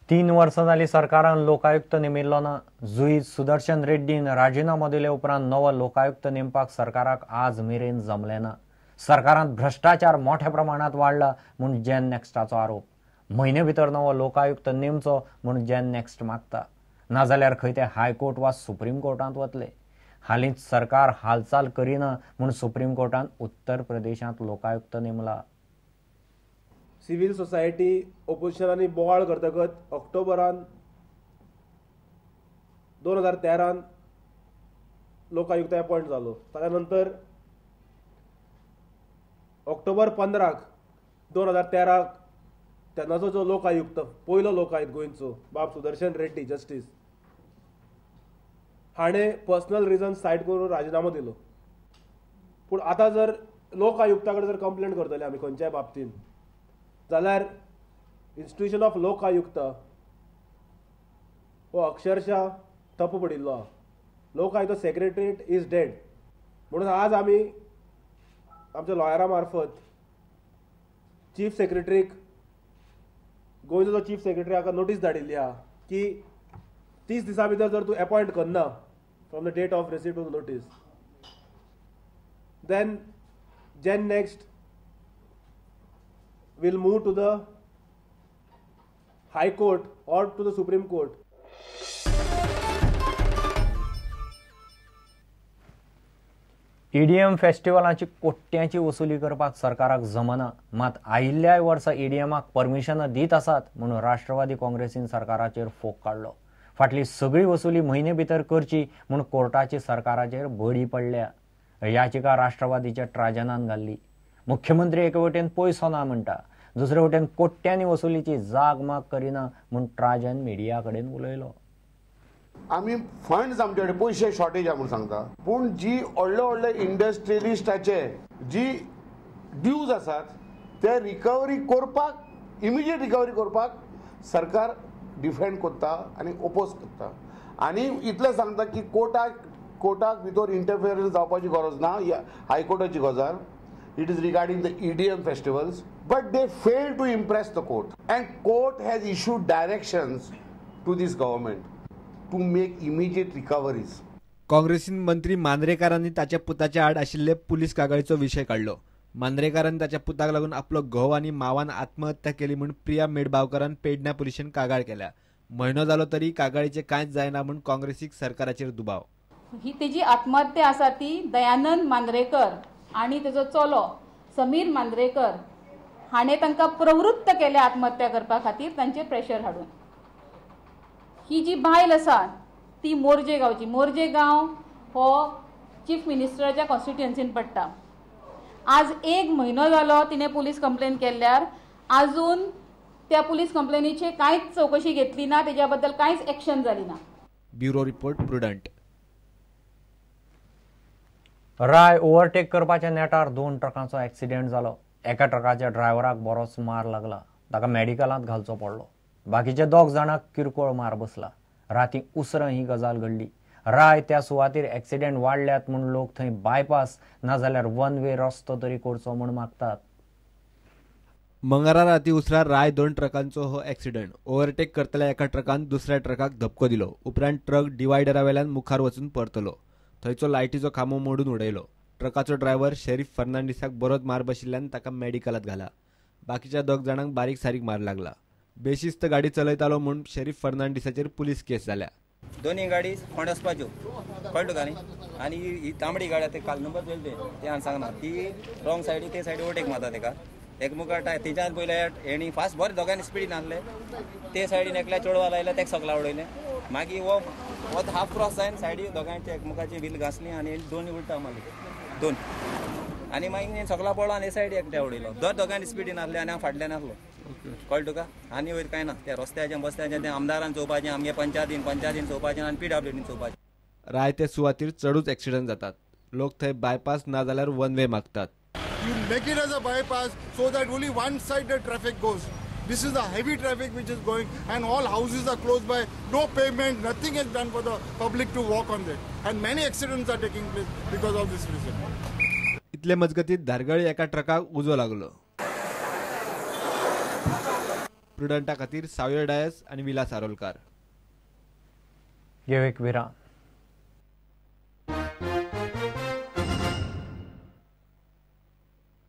3 वर्ष जाली सरकारान लोकायुक्त नेमिल्लो ना. जुईज सुदर्शन रेड्डीन राजीनामो दिले उपरांत नवो लोकायुक्त नेमपाक सरकाराक आज मेरेन जमले ना. सरकारांत भ्रष्टाचार मोठ्या प्रमाणात वाडला म्हूण जेन नेक्स्टाचो आरोप. म्हयने भितर नवो लोकायुक्त नेमचो म्हूण जेन नेक्स्ट मागता. नाजाल्यार खंय ते हायकोर्ट वा सुप्रीम कोर्टांत वतले. हालींच सरकार हालचाल करिना म्हूण सुप्रीम कोर्टान उत्तर प्रदेशांत लोकायुक्त नेमला. सिव्हिल सोसायटी ओपोजिशनांनी बोवाळ करतकच ऑक्टोबरान 2013 लोकायुक्त अपॉइंट जालो. ताच्या नंतर ऑक्टोबर 15 2013 तेन्नाचो जो लोकायुक्त पयलो लोकायुक्त गोंयचो बाब सुदर्शन रेड्डी जस्टीस हाणें पर्सनल रिजन सायड करून राजीनामो दिलो. पूण आतां जर लोकायुक्ता कडेन जर कंप्लेंट करतले आमी खंयच्याय बाबतींत जाल्यार इन्स्टिट्यूशन ऑफ लोकायुक्त हो अक्षरशः ठप्प पडिल्लो आहा. लोकायुक्त सेक्रेटरीएट इज डेड म्हणून आज आमी आमच्या लॉयरा मार्फत चीफ सेक्रेटरीक गोंयचो जो चीफ सेक्रेटरी हाका नोटीस धाडिल्ली आहा की 30 दिसां भितर जर तूं अपॉइंट करना from the date of receipt of notice then जेन next will move to the High Court or to the Supreme Court. EDM फेस्टिवलांची कोट्यांची वसुली करपाक सरकाराक जमना. मात आयिल्ल्याय वर्सा ईडीएमाक परमिशन दीत आसात म्हणून राष्ट्रवादी काँग्रेसीन सरकाराचेर फोग काडलो. फाटली सगळी वसुली म्हयने भितर करची म्हूण कोर्टाची सरकाराचेर बडी पडल्या. याचिका राष्ट्रवादीच्या ट्राजनान घाल्ली. मुख्यमंत्री एके वटेन पयसो ना म्हणटा, दुसरे वटेन कोट्यांनी वसुलीची जाग माग करिना म्हूण ट्राजन मिडिया कडेन उलयलो. आमी फंड्स आमचे कडेन पयशे शॉर्टेज आहा म्हूण सांगता, पूण जी व्हडले व्हडले इंडस्ट्रियलिस्टाचे जी ड्यूज आसात ते रिकवरी करपाक इमिजिएट रिकवरी करपाक सरकार डिफेंड करता आनी ओपोज करता. आनी इतलें सांगता की कोर्टाक भितर इंटरफियरन्स जावपाची गरज ना. हायकोर्टाची गजाल. It is regarding the EDM festivals, but they failed to impress the court. And court has issued directions to this government to make immediate recoveries. काँग्रेसीन मंत्री मांद्रेकारांनी ताच्या पुताच्या आड आशिल्ले पुलीस कागाळीचो विशय काढलो. मांद्रेकारान ताच्या पुताक लागून आपलो घोव आनी मावान आत्महत्या केली म्हूण प्रिया मेडबावकारान पेडण्या पुलिशेन कागाळ केल्या. म्हयनो जालो तरी कागाळीचे कांयच जायना म्हूण काँग्रेसीक सरकाराचेर दुबाव. ही तेजी आत्महत्या आसा ती दयानंद मांद्रेकर आणि तेजो चलो समीर मांद्रेकर हाणें तांकां प्रवृत्त केले आत्महत्या करपा खातीर तांचेर प्रेशर हाडून. ही जी बायल आसा ती मोरजे गांवची. मोरजे गांव हो चीफ मिनिस्टराच्या कॉन्स्टिट्युएन्सीन पडटा. आज 1 म्हयनो जालो तिणें पुलीस कंप्लेन केल्यार आजून त्या पुलीस कंप्लेनीची कांयच चवकशी घेतली ना, तेज्या बद्दल कांयच एक्शन जाली ना. Bureau report prudent. राय ओव्हरटेक करपाच्या नेटार 2 ट्रकांचो एक्सिडेंट जालो. एका ट्रकाच्या ड्रायव्हराक बरोच मार लागला, ताका मेडिकलांत घालचो पडलो. बाकीचे 2 जाणांक किरकोळ मार बसला. राती उसरां ही गजाल घडली. राय त्या सुवातेर एक्सिडेंट वाडल्यात म्हूण लोक थंय बायपास नाजाल्यार 1 वे रस्तो तरी करचो म्हूण मागतात. मंगळारा राती उसरा राय 2 ट्रकांचो हो एक्सिडेंट. ओव्हरटेक करतल्या एका ट्रकान दुसऱ्या ट्रकाक धपको दिलो. उपरांत ट्रक डिवायडरा वेल्यान मुखार वचून परतलो. थंयचो लायटीचो खांबो मोडून उडयलो. ट्रकाचो ड्रायव्हर शेरीफ फर्नांडिसाक बरोच मार बशिल्ल्यान ताका मेडिकलांत घाला. बाकीच्या 2 जाणांक बारीक सारीक मार लागला. बेशिस्त गाडी चलयतालो म्हूण शेरीफ फर्नांडिसाचेर पुलीस केस जाल्या. दोन्ही गाडी फोंड वचपाच्यो कळ्ळो काय न्ही. आनी ही तांबडी गाडी ते काल नंबर दिले ते हांवें सांगना ती रॉंग सायडी ते सायडी ओवरटेक मारता तेका. एकमुखार तेच्यान पयले हेणी फास्ट बरें दोगांनी स्पिडीन आणले. ते सायडीन एकल्या चेडवा लायले तेका सकला उडयलें. मागीर वो हाफ क्रॉस जायन सायडी दोगांयची एकमुखाची व्हील घासली आनी दोनी उलटा मारली 2. आनी मागीर सकला पडलो आनी हे सायडी एकट्या उडयलो. दोगांनी स्पिडीन आसले आनी हांव फाटल्यान आसलो. कळ्ळें तुका. आनी वयर कांय ना. त्या रस्त्याचें बस्त्याचें तें आमदारान चोवपाचें, आमगे पंचायतीन चोवपाचें आनी PWDन चोवपाचें. राय ते सुवातेर चडूच एक्सिडेंट जातात. लोक थंय बायपास नाजाल्यार 1 वे मागतात. You make it as a bypass so that only one side the traffic goes. This is the heavy traffic which is going and all houses are closed by, no pavement, nothing is done for the public to walk on it. And many accidents are taking place because of this reason. इतले मजगतीत धारगळी एका ट्रकाक उजो लागलो. प्रुडंटा खातीर सावयर डायस आनी विलास आरोलकार. घेऊ एक विराम.